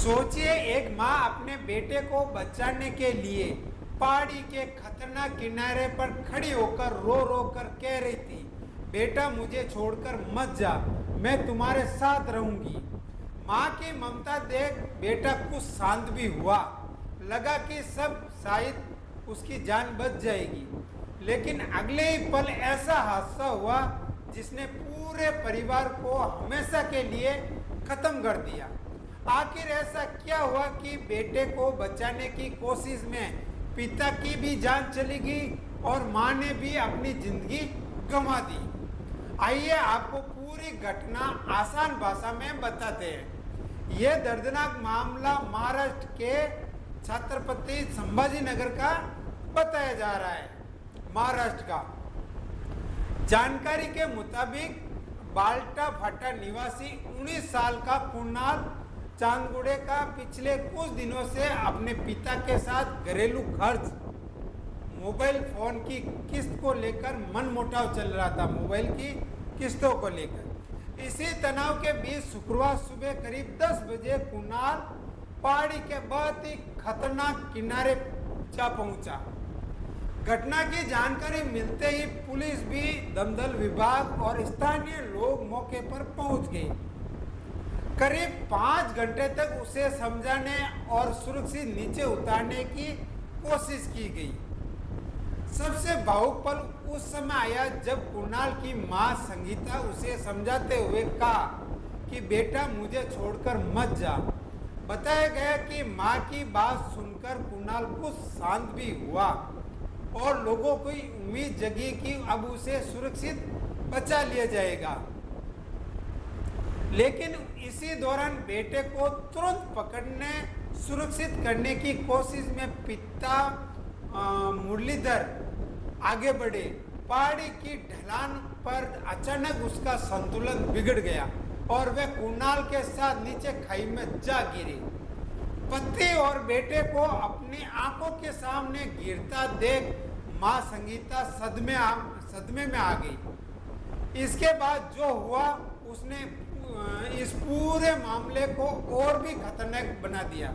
सोचिए, एक माँ अपने बेटे को बचाने के लिए पहाड़ी के खतरनाक किनारे पर खड़ी होकर रो रो कर कह रही थी, बेटा मुझे छोड़कर मत जा, मैं तुम्हारे साथ रहूंगी। माँ की ममता देख बेटा कुछ शांत भी हुआ। लगा कि सब शायद उसकी जान बच जाएगी, लेकिन अगले ही पल ऐसा हादसा हुआ जिसने पूरे परिवार को हमेशा के लिए खत्म कर दिया। आखिर ऐसा क्या हुआ कि बेटे को बचाने की कोशिश में पिता की भी जान चली गई और मां ने भी अपनी जिंदगी गंवा दी। आइए आपको पूरी घटना आसान भाषा में बताते हैं। यह दर्दनाक मामला महाराष्ट्र के छत्रपति संभाजीनगर का बताया जा रहा है। महाराष्ट्र का जानकारी के मुताबिक बाल्टा फाटा निवासी 19 साल का कुणाल चांदगुड़े का पिछले कुछ दिनों से अपने पिता के साथ घरेलू खर्च, मोबाइल फोन की किस्त को लेकर मनमुटाव चल रहा था। मोबाइल की किस्तों को लेकर इसी तनाव के बीच शुक्रवार सुबह करीब 10 बजे कुणाल पहाड़ी के बहुत ही खतरनाक किनारे जा पहुंचा। घटना की जानकारी मिलते ही पुलिस भी, दमकल विभाग और स्थानीय लोग मौके पर पहुंच गए। करीब 5 घंटे तक उसे समझाने और सुरक्षित नीचे उतारने की कोशिश की गई। सबसे भावुक पल उस समय आया जब कुणाल की मां संगीता उसे समझाते हुए कहा कि बेटा मुझे छोड़कर मत जा। बताया गया कि मां की बात सुनकर कुणाल कुछ शांत भी हुआ और लोगों को उम्मीद जगी कि अब उसे सुरक्षित बचा लिया जाएगा। लेकिन इसी दौरान बेटे को तुरंत पकड़ने, सुरक्षित करने की कोशिश में पिता मुरलीधर आगे बढ़े। पहाड़ी की ढलान पर अचानक उसका संतुलन बिगड़ गया और वह कुणाल के साथ नीचे खाई में जा गिरे। पति और बेटे को अपनी आंखों के सामने गिरता देख मां संगीता सदमे में आ गई। इसके बाद जो हुआ उसने इस पूरे मामले को और भी खतरनाक बना दिया।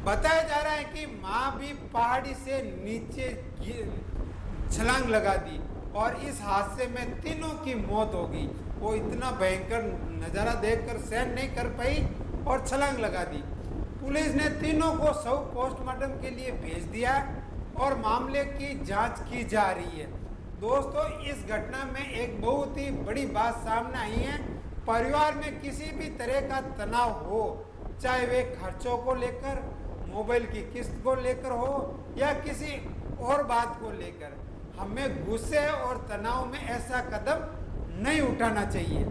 बताया जा रहा है कि मां भी पहाड़ी से नीचे छलांग लगा दी और इस हादसे में तीनों की मौत हो गई। वो इतना भयंकर नज़ारा देखकर सहन नहीं कर पाई और छलांग लगा दी। पुलिस ने तीनों को शव पोस्टमार्टम के लिए भेज दिया और मामले की जांच की जा रही है। दोस्तों, इस घटना में एक बहुत ही बड़ी बात सामने आई है। परिवार में किसी भी तरह का तनाव हो, चाहे वे खर्चों को लेकर, मोबाइल की किस्त को लेकर हो या किसी और बात को लेकर, हमें गुस्से और तनाव में ऐसा कदम नहीं उठाना चाहिए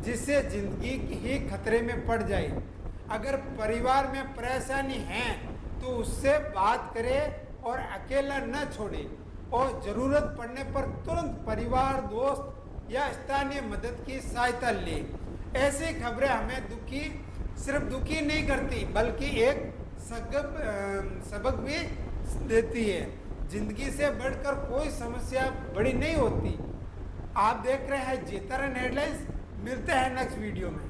जिससे जिंदगी ही खतरे में पड़ जाए। अगर परिवार में परेशानी है तो उससे बात करें और अकेला न छोड़े और ज़रूरत पड़ने पर तुरंत परिवार, दोस्त या स्थानीय मदद की सहायता ले। ऐसी खबरें हमें सिर्फ दुखी नहीं करती बल्कि एक सबक भी देती है। जिंदगी से बढ़कर कोई समस्या बड़ी नहीं होती। आप देख रहे हैं जेतारन हेडलाइंस। मिलते हैं नेक्स्ट वीडियो में।